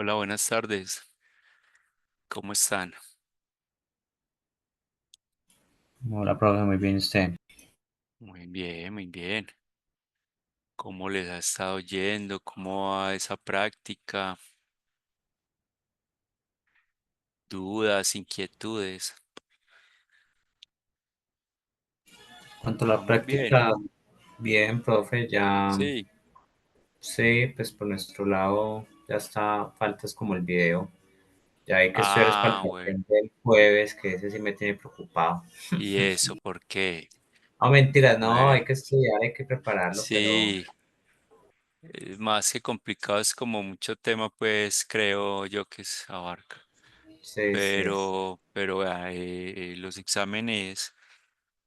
Hola, buenas tardes. ¿Cómo están? Hola, profe, muy bien usted. Muy bien, muy bien. ¿Cómo les ha estado yendo? ¿Cómo va esa práctica? ¿Dudas, inquietudes? Cuanto a la Vamos bien. práctica, bien, profe, ya Sí. sí, pues por nuestro lado ya está, faltas como el video. Ya hay que estudiar es para el Ah, bueno. parcial del jueves, que ese sí me tiene preocupado. ¿Y eso por qué? No, mentiras, no, hay Bueno, que estudiar, hay que prepararlo, pero sí. Más que complicado es como mucho tema, pues creo yo que se abarca. sí, sí es. Pero vea, los exámenes,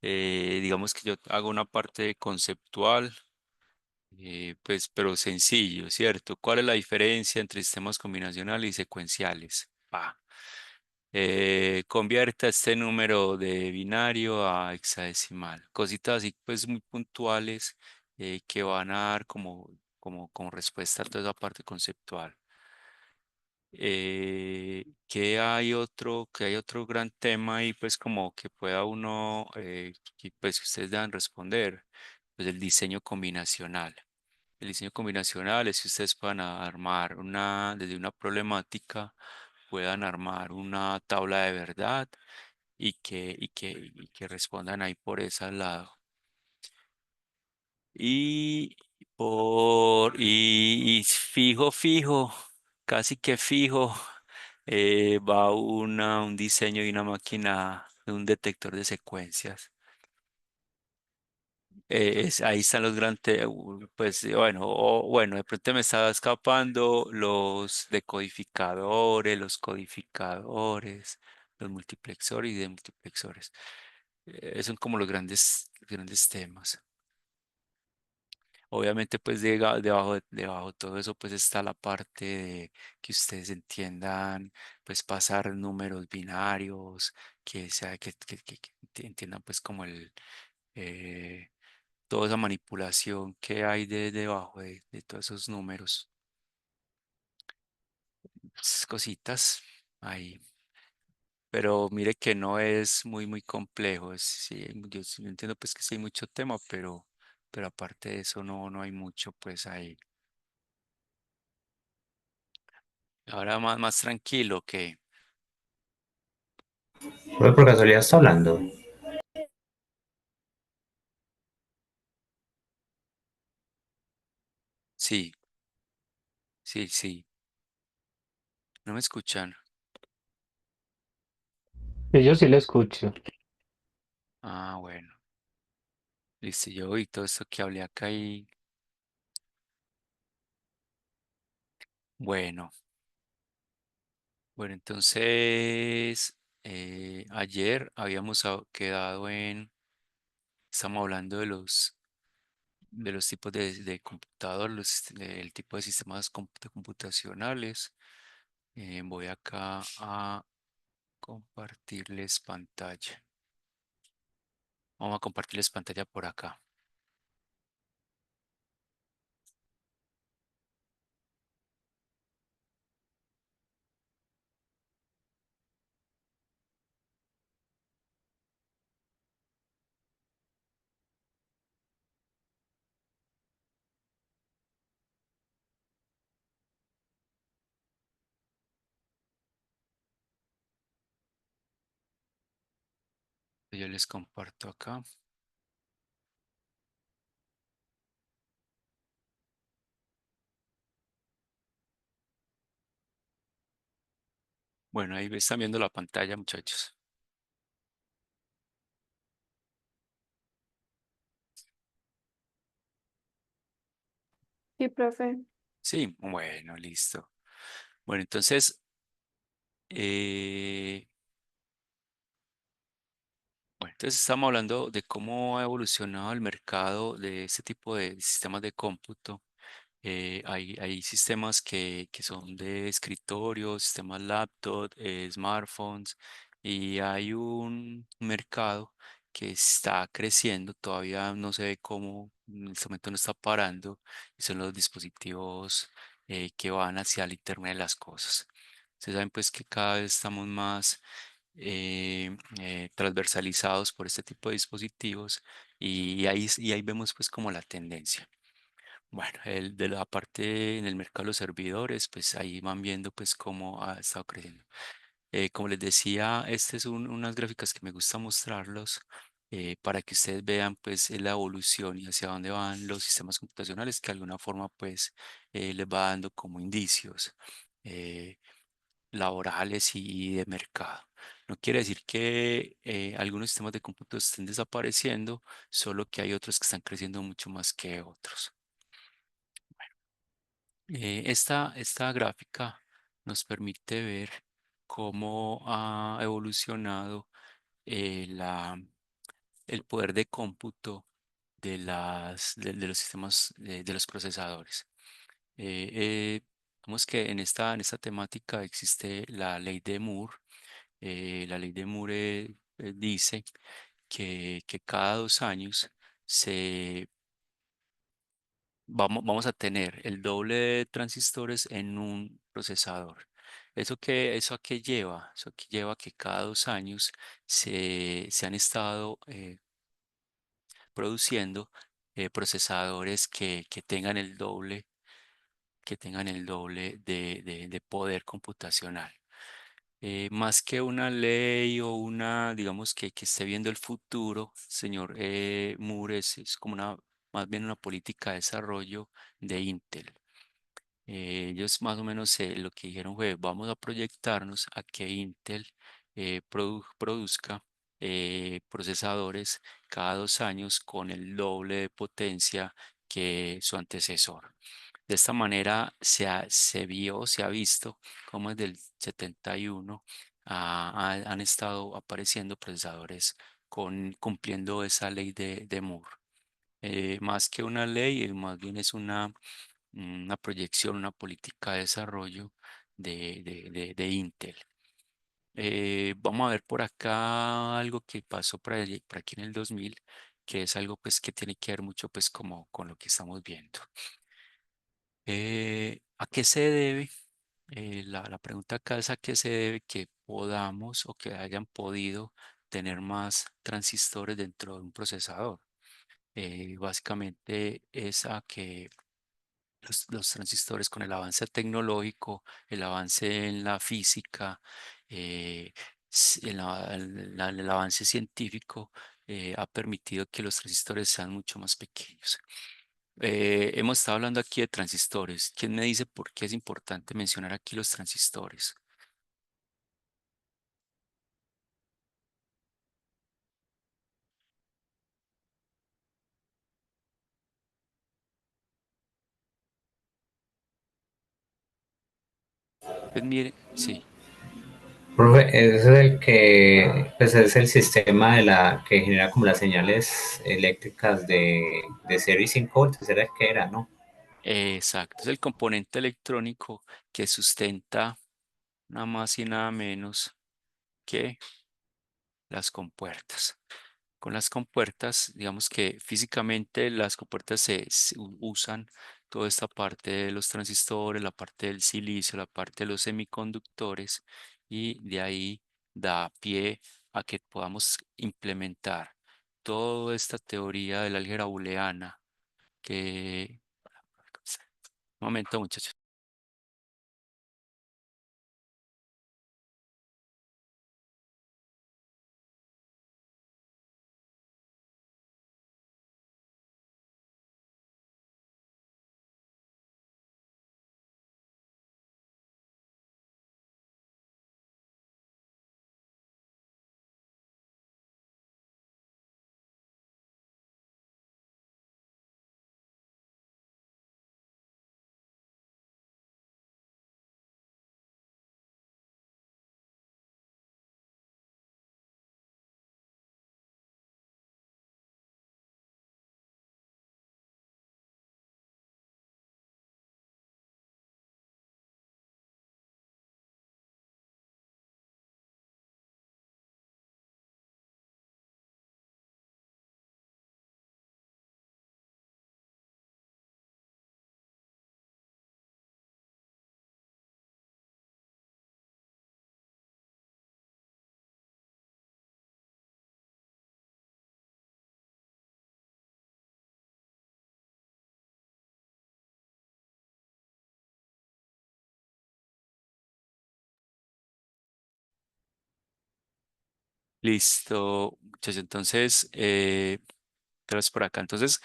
digamos que yo hago una parte conceptual. Pues, pero sencillo, ¿cierto? ¿Cuál es la diferencia entre sistemas combinacionales y secuenciales? Convierta este número de binario a hexadecimal. Cositas así, pues, muy puntuales que van a dar como respuesta a toda esa parte conceptual. Que hay otro gran tema ahí, pues, como que pueda uno, que, pues, que ustedes deban responder, pues, el diseño combinacional. El diseño combinacional es que ustedes puedan armar desde una problemática, puedan armar una tabla de verdad y que respondan ahí por ese lado. Y fijo, casi que fijo, va un diseño de una máquina, de un detector de secuencias. Ahí están los grandes, pues bueno, bueno, de pronto me estaba escapando los decodificadores, los codificadores, los multiplexores y demultiplexores. Son como los grandes temas. Obviamente, pues debajo de todo eso, pues está la parte de que ustedes entiendan, pues pasar números binarios, que sea que entiendan pues como eh, toda esa manipulación que hay debajo de todos esos números, esas cositas ahí. Pero mire que no es muy complejo. Sí, yo sí entiendo pues que sí hay mucho tema, pero aparte de eso no hay mucho pues ahí. Ahora más tranquilo que Profe, por casualidad está hablando. sí, sí. ¿No me escuchan? Sí, yo sí lo escucho. Ah, bueno. Listo, yo oí todo esto que hablé acá Bueno, bueno, entonces ayer habíamos quedado estamos hablando de los tipos de computador, el tipo de sistemas computacionales. Voy acá a compartirles pantalla. Vamos a compartirles pantalla por acá. Yo les comparto acá. Bueno, ahí están viendo la pantalla, muchachos. Sí, profe. Sí, bueno, listo. Bueno, entonces, eh, bueno, entonces estamos hablando de cómo ha evolucionado el mercado de este tipo de sistemas de cómputo. Hay sistemas que son de escritorio, sistemas laptop, smartphones, y hay un mercado que está creciendo, todavía no se ve cómo, en este momento no está parando, y son los dispositivos que van hacia el Internet de las cosas. Ustedes saben pues que cada vez estamos más transversalizados por este tipo de dispositivos y ahí vemos pues como la tendencia. Bueno, de la parte en el mercado de los servidores, pues ahí van viendo pues cómo ha estado creciendo. Como les decía, este es unas gráficas que me gusta mostrarlos para que ustedes vean pues la evolución y hacia dónde van los sistemas computacionales que de alguna forma pues les va dando como indicios eh, laborales y de mercado. No quiere decir que algunos sistemas de cómputo estén desapareciendo, solo que hay otros que están creciendo mucho más que otros. Esta gráfica nos permite ver cómo ha evolucionado el poder de cómputo de los sistemas de los procesadores. Vemos que en esta temática existe la ley de Moore. La ley de Moore dice que cada 2 años se vamos a tener el doble de transistores en un procesador. ¿Eso a qué lleva? Eso que lleva a que cada 2 años se han estado produciendo procesadores que tengan el doble de poder computacional. Más que una ley o digamos que esté viendo el futuro, señor Moore, es como más bien una política de desarrollo de Intel. Ellos más o menos lo que dijeron fue, vamos a proyectarnos a que Intel produzca procesadores cada 2 años con el doble de potencia que su antecesor. De esta manera se ha visto cómo desde el 71 han estado apareciendo procesadores cumpliendo esa ley de Moore. Más que una ley, más bien es una proyección, una política de desarrollo de Intel. Vamos a ver por acá algo que pasó por aquí en el 2000, que es algo pues que tiene que ver mucho pues como con lo que estamos viendo. ¿A qué se debe? La pregunta acá es a qué se debe que podamos o que hayan podido tener más transistores dentro de un procesador. Básicamente es a que los transistores con el avance tecnológico, el avance en la física, el avance científico ha permitido que los transistores sean mucho más pequeños. Hemos estado hablando aquí de transistores. ¿Quién me dice por qué es importante mencionar aquí los transistores? Pues mire, sí, Profe, ese es el que, pues es el sistema de la que genera como las señales eléctricas de 0 y 5 voltios, era el que era, ¿no? exacto. Es el componente electrónico que sustenta nada más y nada menos que las compuertas. Con las compuertas, digamos que físicamente las compuertas usan toda esta parte de los transistores, la parte del silicio, la parte de los semiconductores y de ahí da pie a que podamos implementar toda esta teoría de la álgebra booleana que... Un momento, muchachos. Listo, muchachos. Entonces, gracias por acá. Entonces,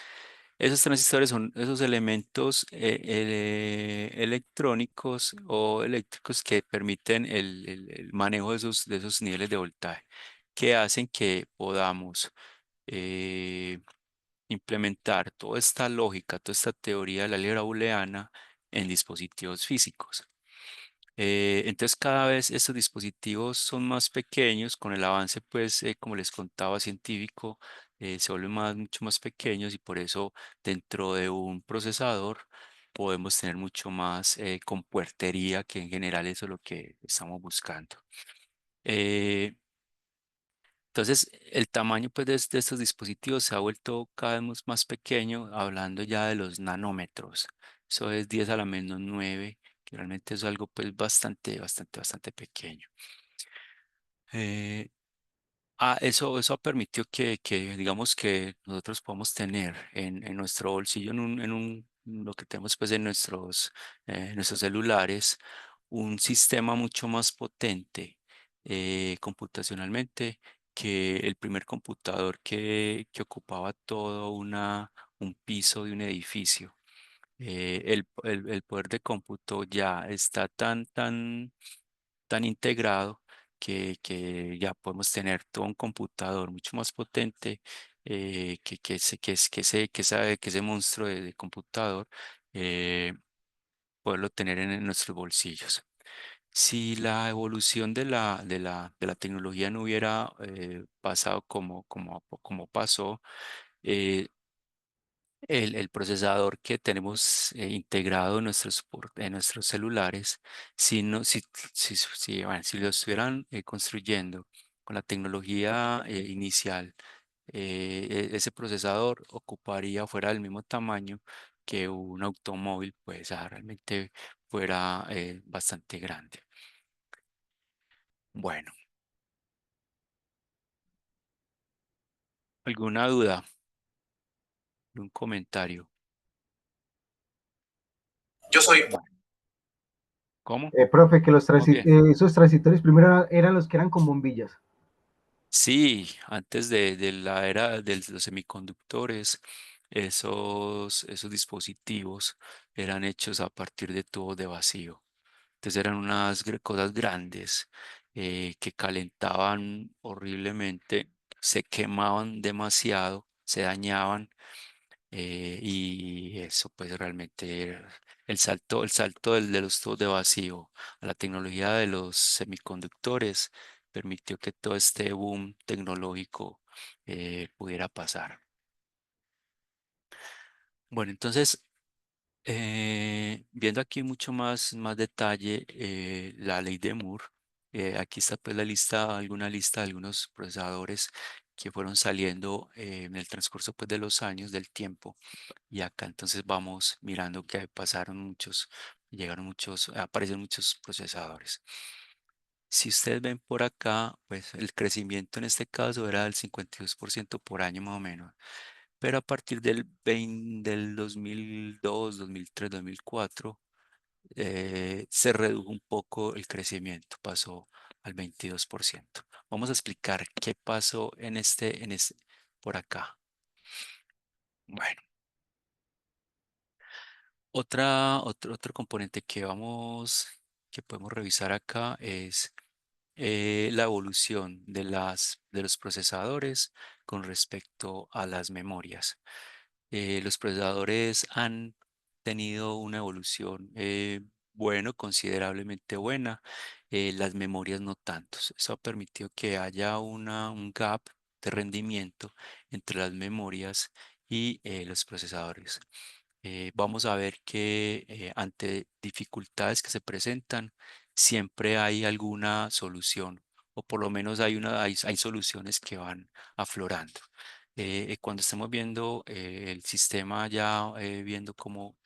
esos transistores son esos elementos electrónicos o eléctricos que permiten el manejo de esos niveles de voltaje, que hacen que podamos eh, implementar toda esta lógica, toda esta teoría de la álgebra booleana en dispositivos físicos. Entonces cada vez estos dispositivos son más pequeños, con el avance, pues, como les contaba, científico, se vuelven mucho más pequeños y por eso dentro de un procesador podemos tener mucho más compuertería, que en general eso es lo que estamos buscando. Eh, entonces, el tamaño pues, de estos dispositivos se ha vuelto cada vez más pequeño, hablando ya de los nanómetros. Eso es 10 a la menos 9, que realmente es algo pues bastante pequeño. Eh, eso ha permitido digamos que nosotros podamos tener en nuestro bolsillo, lo que tenemos pues en nuestros celulares, un sistema mucho más potente computacionalmente que el primer computador que ocupaba todo un piso de un edificio. El poder de cómputo ya está tan integrado que ya podemos tener todo un computador mucho más potente que ese monstruo de computador, eh, poderlo tener en nuestros bolsillos. Si la evolución de la tecnología no hubiera pasado como pasó, eh, el procesador que tenemos integrado en nuestros celulares, si, no, bueno, si lo estuvieran construyendo con la tecnología inicial, ese procesador ocuparía fuera del mismo tamaño que un automóvil, pues realmente fuera bastante grande. Bueno, ¿alguna duda? ¿Un comentario? Yo soy. Bueno, ¿cómo? Profe, que ¿Vamos bien? esos transitores primero eran los que eran con bombillas. Sí, antes de la era de los semiconductores, esos dispositivos eran hechos a partir de tubos de vacío. Entonces eran unas cosas grandes que calentaban horriblemente, se quemaban demasiado, se dañaban Y eso pues realmente el salto de los tubos de vacío a la tecnología de los semiconductores permitió que todo este boom tecnológico pudiera pasar. Bueno, entonces, viendo aquí mucho más detalle la ley de Moore, aquí está pues alguna lista de algunos procesadores que fueron saliendo en el transcurso pues de los años, del tiempo, y acá entonces vamos mirando que pasaron muchos, llegaron muchos, aparecen muchos procesadores. Si ustedes ven por acá, pues el crecimiento en este caso era del 52% por año más o menos, pero a partir del 2002, 2003, 2004, se redujo un poco el crecimiento, pasó al 22%. Vamos a explicar qué pasó por acá. Bueno, otro componente que podemos revisar acá es la evolución de los procesadores con respecto a las memorias. Los procesadores han tenido una evolución considerablemente buena, las memorias no tanto. Eso ha permitido que haya un gap de rendimiento entre las memorias y los procesadores. Vamos a ver que ante dificultades que se presentan, siempre hay alguna solución, o por lo menos hay soluciones que van aflorando. Cuando estemos viendo el sistema, ya viendo cómo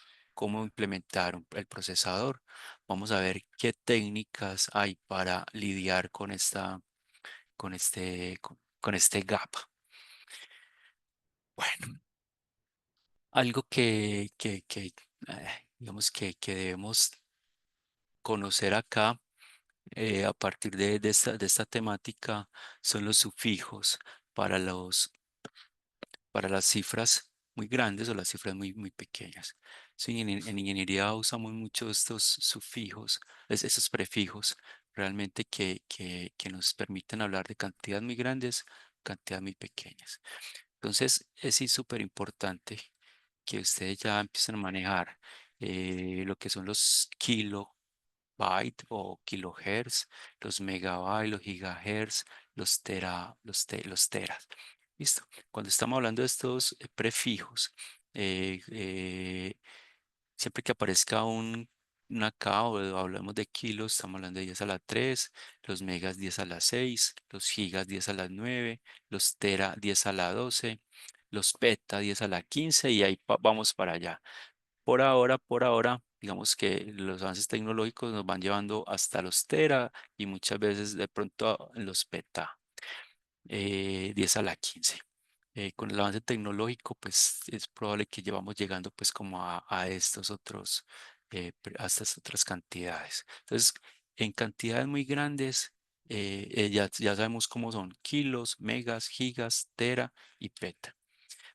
implementar el procesador, vamos a ver qué técnicas hay para lidiar con este gap. Bueno, algo digamos que debemos conocer acá, a partir de esta temática, son los sufijos para para las cifras muy grandes o las cifras muy pequeñas. Sí, en ingeniería usamos mucho estos sufijos, esos prefijos, realmente que nos permiten hablar de cantidades muy grandes, cantidades muy pequeñas. Entonces, es sí súper importante que ustedes ya empiecen a manejar lo que son los kilobytes o kilohertz, los megabytes, los gigahertz, los teras. ¿Listo? Cuando estamos hablando de estos prefijos, eh, eh, siempre que aparezca una K o hablamos de kilos, estamos hablando de 10 a la 3, los megas 10 a la 6, los gigas 10 a la 9, los tera 10 a la 12, los peta 10 a la 15 y ahí vamos para allá. Por ahora, digamos que los avances tecnológicos nos van llevando hasta los tera y muchas veces de pronto los peta, 10 a la 15. Con el avance tecnológico, pues es probable que llevamos llegando pues como a a estas otras cantidades. Entonces, en cantidades muy grandes, ya sabemos cómo son kilos, megas, gigas, tera y peta.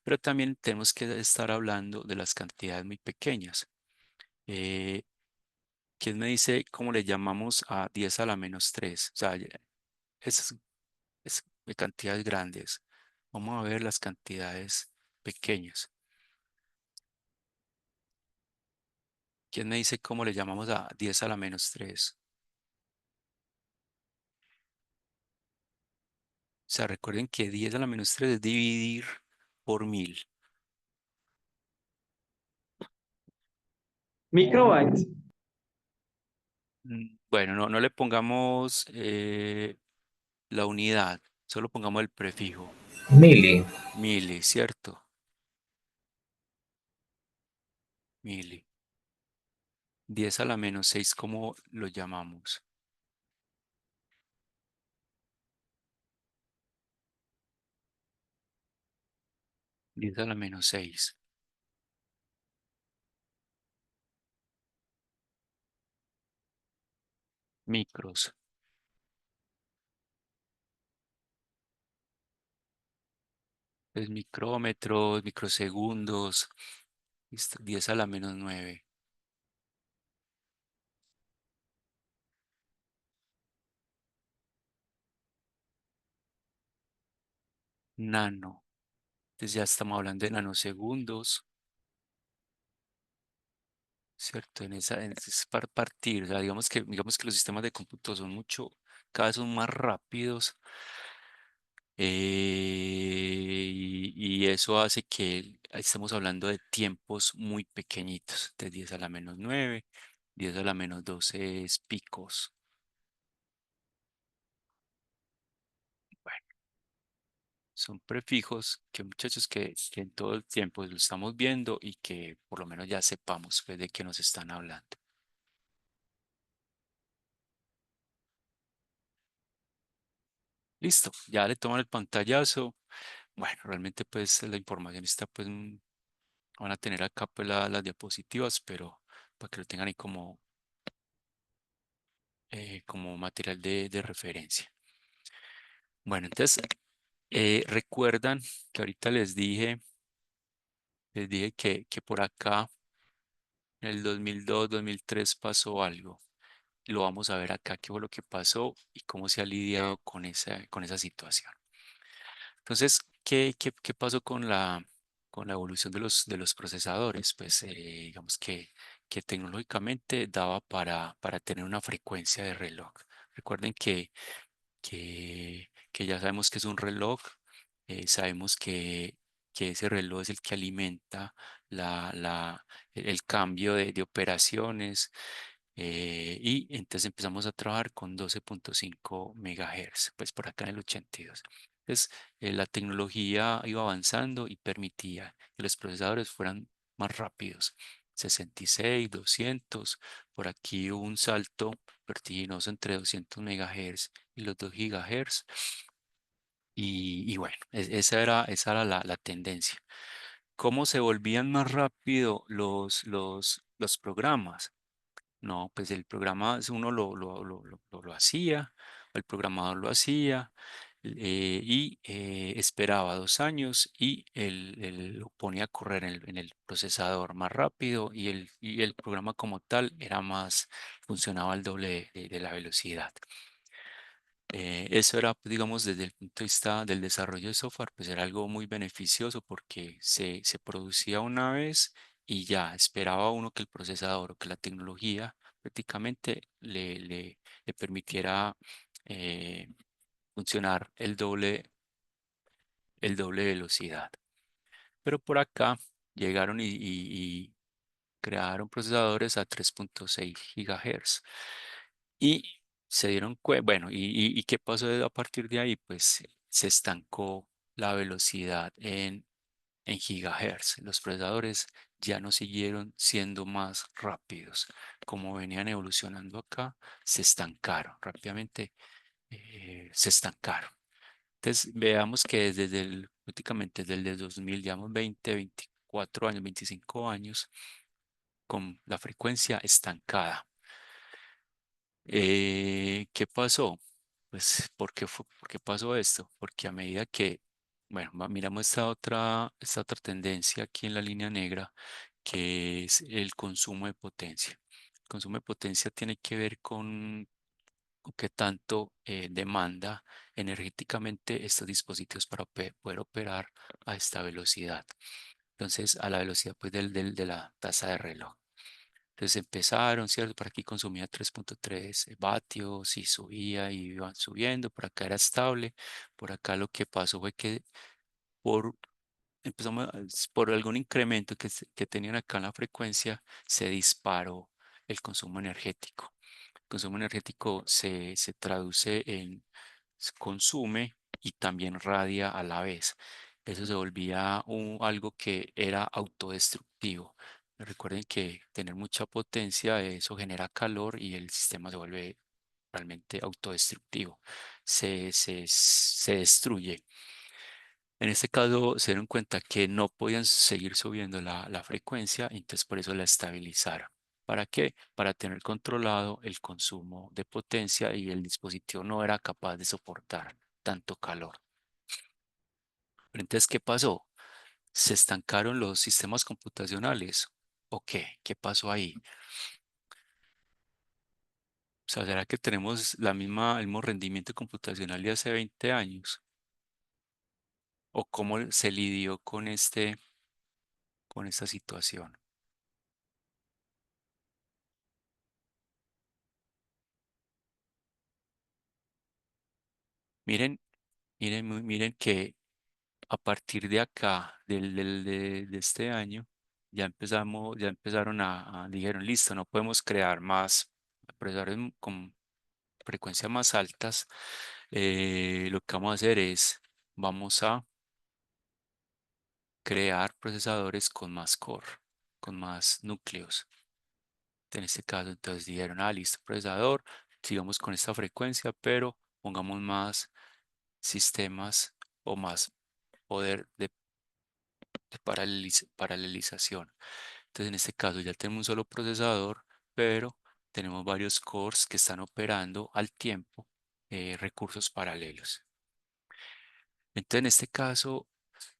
Pero también tenemos que estar hablando de las cantidades muy pequeñas. Eh, ¿Quién me dice cómo le llamamos a 10 a la menos 3? O sea, esas de cantidades grandes. Vamos a ver las cantidades pequeñas. ¿Quién me dice cómo le llamamos a 10 a la menos 3? O sea, recuerden que 10 a la menos 3 es dividir por 1000. Microbytes. Bueno, no le pongamos la unidad, solo pongamos el prefijo. Mili, Mili, ¿cierto? Mili. 10 a la menos 6, ¿cómo lo llamamos? Diez a la menos 6. Micros. Pues micrómetros, microsegundos. Listo, 10 a la menos 9. Nano. Entonces ya estamos hablando de nanosegundos, ¿cierto? Es para partir, o sea, digamos que los sistemas de cómputo son mucho, cada vez son más rápidos, y eso hace que estemos hablando de tiempos muy pequeñitos, de 10 a la menos 9, 10 a la menos 12 es picos. Bueno, son prefijos que muchachos que en todo el tiempo lo estamos viendo y que por lo menos ya sepamos pues, de qué nos están hablando. Listo, ya le toman el pantallazo. Bueno, realmente pues la información está pues van a tener acá pues las diapositivas, pero para que lo tengan ahí como material de referencia. Bueno, entonces recuerdan que ahorita les dije que por acá en el 2002, 2003 pasó algo. Lo vamos a ver acá qué fue lo que pasó y cómo se ha lidiado con esa situación. Entonces, ¿qué pasó con la evolución de los procesadores? Pues digamos que tecnológicamente daba para tener una frecuencia de reloj. Recuerden que ya sabemos que es un reloj, sabemos que ese reloj es el que alimenta el cambio de operaciones, y entonces empezamos a trabajar con 12.5 MHz, pues por acá en el 82. Entonces, la tecnología iba avanzando y permitía que los procesadores fueran más rápidos. 66, 200, por aquí hubo un salto vertiginoso entre 200 MHz y los 2 GHz. Y bueno, esa era la tendencia. ¿Cómo se volvían más rápido los programas? No, pues el programa uno lo hacía, el programador lo hacía, y esperaba 2 años y él lo ponía a correr en el procesador más rápido y el programa como tal funcionaba al doble de la velocidad. Eso era, pues, digamos, desde el punto de vista del desarrollo de software, pues era algo muy beneficioso porque se producía una vez y ya esperaba uno que el procesador o que la tecnología prácticamente le permitiera eh, funcionar el doble de velocidad. Pero por acá llegaron y crearon procesadores a 3.6 GHz. Y se dieron cuenta, bueno, ¿y qué pasó a partir de ahí? Pues se estancó la velocidad en gigahertz. Los procesadores ya no siguieron siendo más rápidos. Como venían evolucionando acá, se estancaron rápidamente, se estancaron. Entonces, veamos que prácticamente desde el 2000, llevamos 20, 24 años, 25 años con la frecuencia estancada. ¿Qué pasó? Pues, ¿por qué pasó esto? Porque a medida que, bueno, miramos esta otra tendencia aquí en la línea negra, que es el consumo de potencia. El consumo de potencia tiene que ver con qué tanto demanda energéticamente estos dispositivos para poder operar a esta velocidad. Entonces, a la velocidad pues, de la tasa de reloj. Entonces empezaron, ¿cierto? Por aquí consumía 3.3 vatios y subía y iban subiendo, por acá era estable, por acá lo que pasó fue que por, por algún incremento que tenían acá en la frecuencia, se disparó el consumo energético. El consumo energético se traduce en consume y también radia a la vez. Eso se volvía algo que era autodestructivo. Recuerden que tener mucha potencia, eso genera calor y el sistema se vuelve realmente autodestructivo. Se destruye. En este caso se dieron cuenta que no podían seguir subiendo la frecuencia, entonces por eso la estabilizaron. ¿Para qué? Para tener controlado el consumo de potencia y el dispositivo no era capaz de soportar tanto calor. Pero entonces, ¿qué pasó? ¿Se estancaron los sistemas computacionales? ¿O qué? ¿Qué pasó ahí? O sea, ¿será que tenemos el mismo rendimiento computacional de hace 20 años? o cómo se lidió con esta situación. Miren, miren que a partir de acá, de este año, ya empezaron dijeron, listo, no podemos crear más procesadores con frecuencias más altas. Lo que vamos a hacer es, vamos a crear procesadores con más core, con más núcleos. En este caso, entonces dijeron, listo, procesador, sigamos con esta frecuencia, pero pongamos más sistemas o más poder de paralelización. Entonces, en este caso ya tenemos un solo procesador, pero tenemos varios cores que están operando al tiempo recursos paralelos. Entonces, en este caso,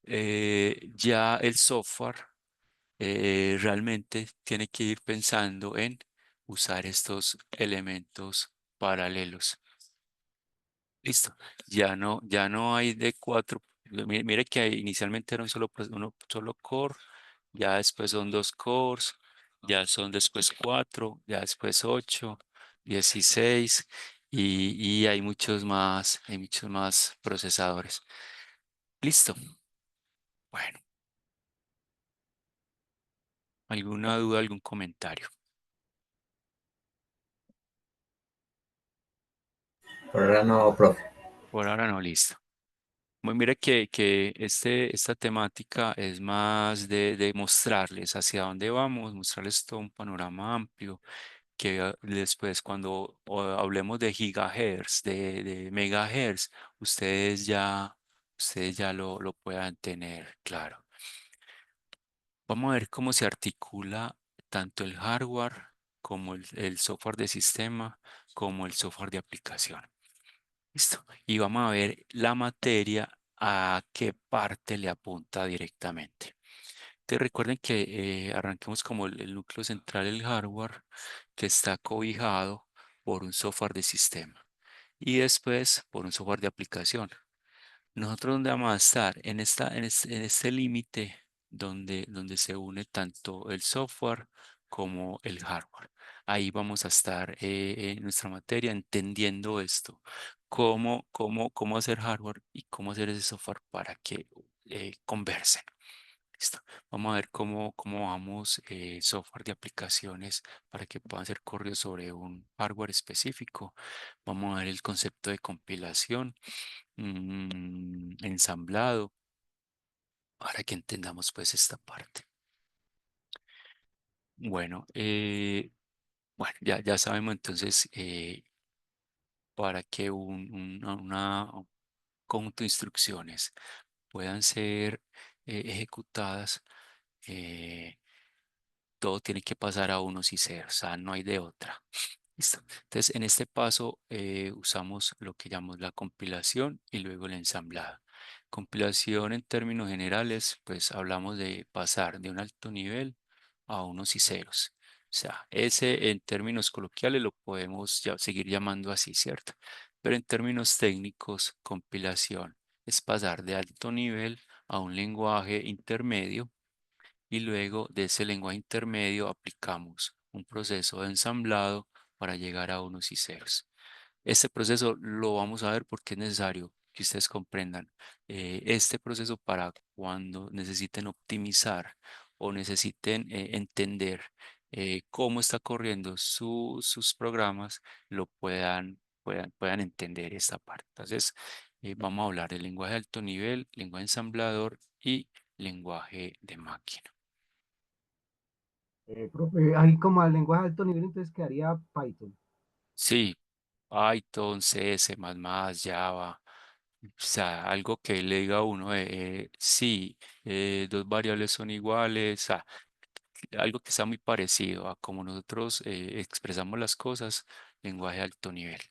ya el software realmente tiene que ir pensando en usar estos elementos paralelos. Listo. Ya no hay de cuatro. Mire que inicialmente era uno solo core, ya después son dos cores, ya son después cuatro, ya después 8, 16 y hay muchos más procesadores. Listo. Bueno, ¿alguna duda, algún comentario? Por ahora no, profe. Por ahora no, listo. Bueno, mira que esta temática es más de mostrarles hacia dónde vamos, mostrarles todo un panorama amplio, que después cuando hablemos de gigahertz, de megahertz, ustedes ya lo puedan tener claro. Vamos a ver cómo se articula tanto el hardware como el software de sistema, como el software de aplicación. Listo. Y vamos a ver la materia a qué parte le apunta directamente. Te recuerden que arranquemos como el núcleo central, el hardware, que está cobijado por un software de sistema y después por un software de aplicación. Nosotros dónde vamos a estar en este límite donde se une tanto el software como el hardware. Ahí vamos a estar en nuestra materia entendiendo esto, cómo hacer hardware y cómo hacer ese software para que conversen. Listo. Vamos a ver cómo vamos software de aplicaciones para que puedan ser corridos sobre un hardware específico. Vamos a ver el concepto de compilación, ensamblado, para que entendamos pues esta parte. Bueno, ya sabemos entonces para que un conjunto de instrucciones puedan ser ejecutadas, eh, todo tiene que pasar a unos y ceros, o sea, no hay de otra. Listo. Entonces, en este paso usamos lo que llamamos la compilación y luego el ensamblado. Compilación en términos generales, pues hablamos de pasar de un alto nivel a unos y ceros. O sea, ese en términos coloquiales lo podemos seguir llamando así, ¿cierto? Pero en términos técnicos, compilación es pasar de alto nivel a un lenguaje intermedio y luego de ese lenguaje intermedio aplicamos un proceso de ensamblado para llegar a unos y ceros. Este proceso lo vamos a ver porque es necesario que ustedes comprendan este proceso para cuando necesiten optimizar o necesiten entender cómo está corriendo sus programas, puedan entender esta parte. Entonces, vamos a hablar del lenguaje de alto nivel, lenguaje ensamblador y lenguaje de máquina. Profe, ahí como al lenguaje de alto nivel, entonces quedaría Python. Sí, Python, C, C++, Java, o sea, algo que le diga a uno, sí, dos variables son iguales, o sea, algo que sea muy parecido a como nosotros expresamos las cosas, lenguaje de alto nivel.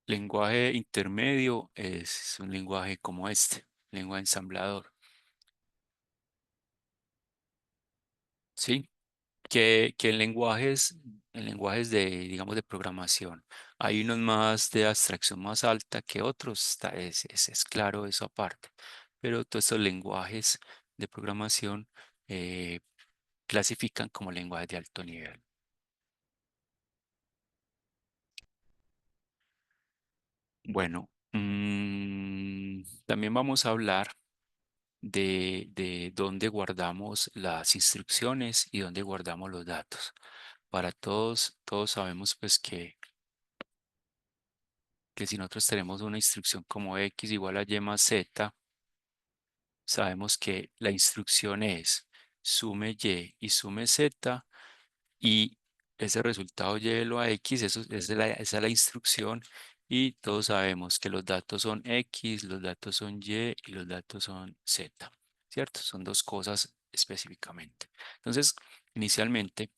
Lenguaje intermedio es un lenguaje como este, lenguaje ensamblador, ¿sí? que en lenguajes de, digamos, de programación, hay unos más de abstracción más alta que otros, es claro eso aparte, pero todos estos lenguajes de programación eh, clasifican como lenguajes de alto nivel. Bueno, también vamos a hablar de dónde guardamos las instrucciones y dónde guardamos los datos. Para todos sabemos pues que si nosotros tenemos una instrucción como x igual a y más z, sabemos que la instrucción es sume y sume z y ese resultado llévelo a x, esa es la instrucción y todos sabemos que los datos son x, los datos son y y los datos son z, ¿cierto? Son dos cosas específicamente. Entonces, inicialmente,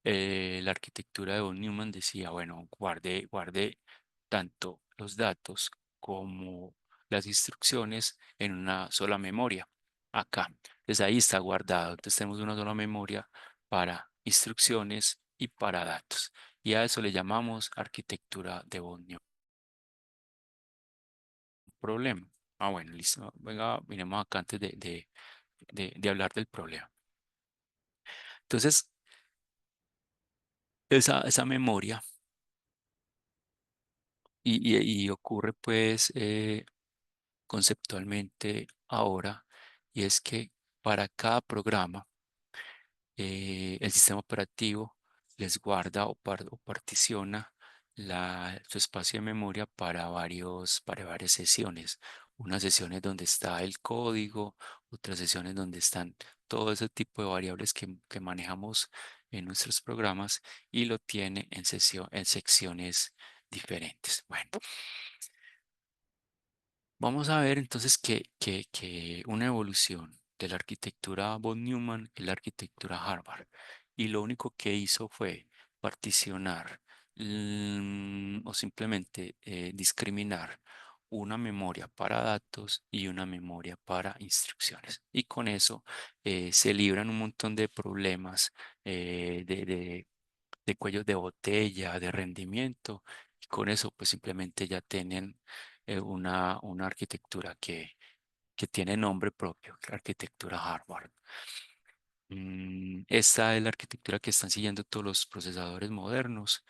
la arquitectura de von Neumann decía, bueno, guarde tanto los datos como las instrucciones en una sola memoria. Acá, entonces ahí está guardado. Entonces tenemos una sola memoria para instrucciones y para datos. Y a eso le llamamos arquitectura de von Neumann. Problema. Ah, bueno, listo. Venga, miremos acá antes de hablar del problema. Entonces, esa memoria y ocurre pues conceptualmente ahora, y es que para cada programa el sistema operativo les guarda o particiona su espacio de memoria para varias sesiones. Unas sesiones donde está el código, otras sesiones donde están todo ese tipo de variables que manejamos en nuestros programas y lo tiene en secciones diferentes. Bueno, vamos a ver entonces que una evolución de la arquitectura von Neumann es la arquitectura Harvard. Y lo único que hizo fue particionar o simplemente discriminar una memoria para datos y una memoria para instrucciones. Y con eso se libran un montón de problemas de cuellos de botella, de rendimiento, y con eso pues simplemente ya tienen una arquitectura que tiene nombre propio, la arquitectura Harvard. Esta es la arquitectura que están siguiendo todos los procesadores modernos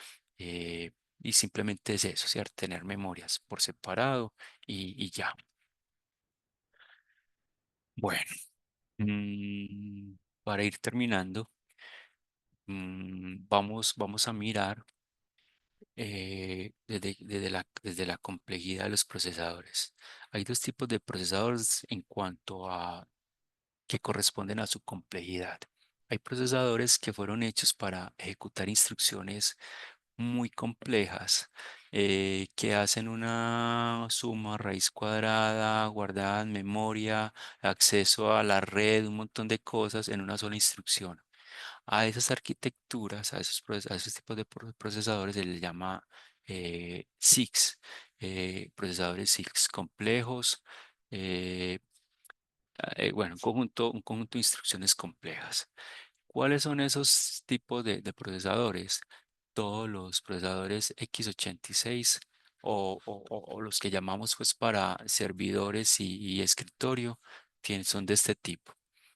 y simplemente es eso, ¿cierto? Tener memorias por separado y ya. Bueno, para ir terminando, vamos a mirar desde la complejidad de los procesadores. Hay dos tipos de procesadores en cuanto a que corresponden a su complejidad. Hay procesadores que fueron hechos para ejecutar instrucciones muy complejas que hacen una suma, raíz cuadrada, guardada en memoria, acceso a la red, un montón de cosas en una sola instrucción. A esas arquitecturas, a esos tipos de procesadores se les llama SIX, procesadores SIX complejos, eh, bueno, un conjunto de instrucciones complejas. ¿Cuáles son esos tipos de procesadores? Todos los procesadores x86 o los que llamamos pues para servidores y escritorio son de este tipo.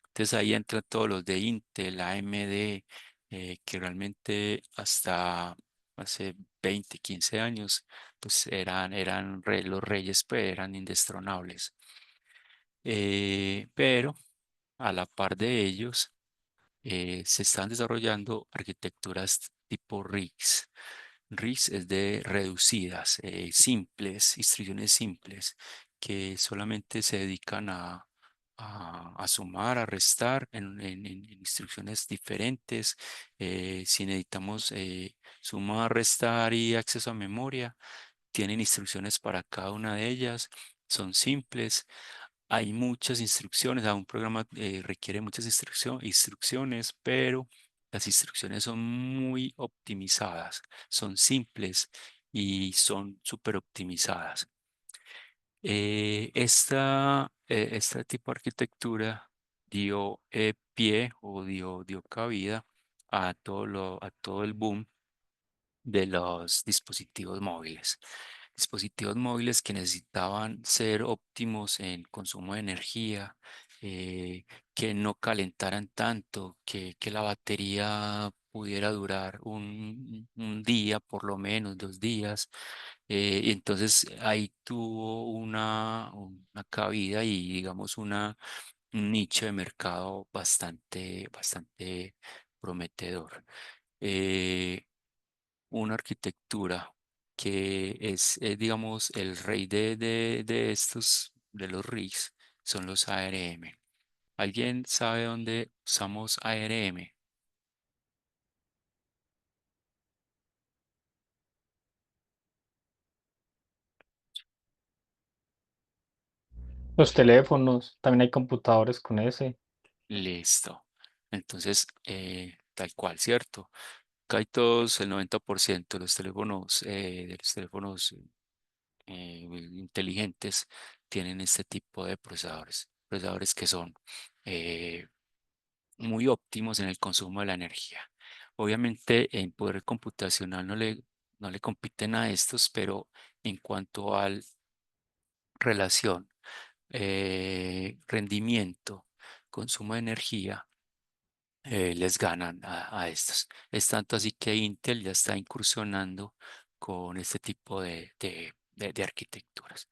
Entonces ahí entran todos los de Intel, AMD, que realmente hasta hace 20, 15 años pues eran los reyes, pues eran indestronables. Pero a la par de ellos se están desarrollando arquitecturas tipo RISC. RISC es de reducidas, simples, instrucciones simples, que solamente se dedican a sumar, a restar en instrucciones diferentes. Si necesitamos sumar, restar y acceso a memoria, tienen instrucciones para cada una de ellas, son simples. Hay muchas instrucciones, un programa requiere muchas instrucciones, pero las instrucciones son muy optimizadas, son simples y son súper optimizadas. Esta tipo de arquitectura dio pie o dio cabida a todo el boom de los dispositivos móviles. Dispositivos móviles que necesitaban ser óptimos en consumo de energía, que no calentaran tanto, que la batería pudiera durar un día, por lo menos 2 días. Y entonces ahí tuvo una cabida y digamos un nicho de mercado bastante prometedor. Eh, una arquitectura que es, digamos, el rey de estos, de los rigs, son los ARM. ¿Alguien sabe dónde usamos ARM? Los teléfonos, también hay computadores con ese. Listo. Entonces, tal cual, ¿cierto? Acá hay todos, el 90% de los teléfonos inteligentes tienen este tipo de procesadores. Procesadores que son eh, muy óptimos en el consumo de la energía. Obviamente en poder computacional no le compiten a estos, pero en cuanto al relación, rendimiento, consumo de energía, les ganan a estos. Es tanto así que Intel ya está incursionando con este tipo de arquitecturas.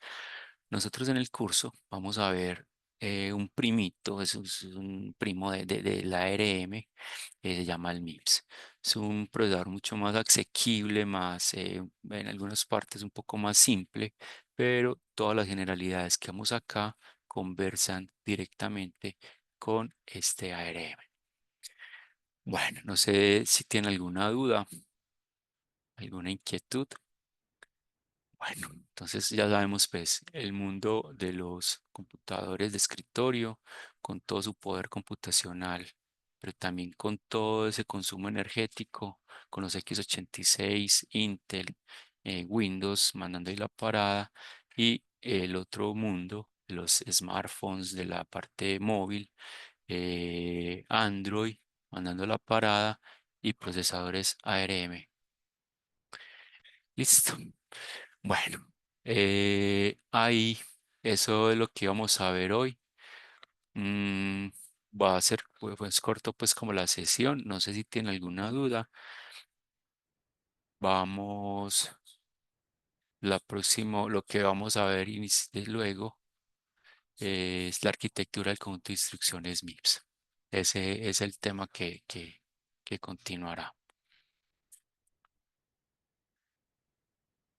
Nosotros en el curso vamos a ver un primito, es un primo de la ARM, se llama el MIPS. Es un procesador mucho más asequible, más, en algunas partes un poco más simple, pero todas las generalidades que vamos acá conversan directamente con este ARM. Bueno, no sé si tiene alguna duda, alguna inquietud. Bueno, entonces ya sabemos pues el mundo de los computadores de escritorio con todo su poder computacional, pero también con todo ese consumo energético, con los x86, Intel, Windows mandando ahí la parada y el otro mundo, los smartphones de la parte móvil, Android mandando la parada y procesadores ARM. Listo. Bueno, ahí eso es lo que vamos a ver hoy. Mm, Va a ser pues, corto pues como la sesión. No sé si tiene alguna duda. Vamos, lo que vamos a ver desde luego es la arquitectura del conjunto de instrucciones MIPS. Ese es el tema que continuará.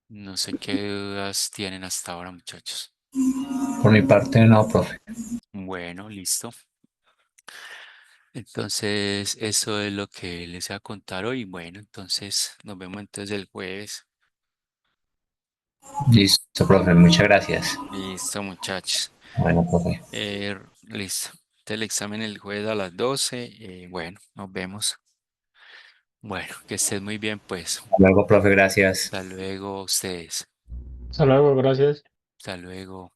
No sé qué dudas tienen hasta ahora, muchachos. Por mi parte, no, profe. Bueno, listo. Entonces, eso es lo que les voy a contar hoy. Bueno, entonces nos vemos entonces el jueves. Listo, profe, muchas gracias. Listo, muchachos. Bueno, profe. Listo. El examen el jueves a las 12. Bueno, nos vemos. Bueno, que estés muy bien, pues. Hasta luego, profe, gracias. Hasta luego, ustedes. Hasta luego, gracias. Hasta luego.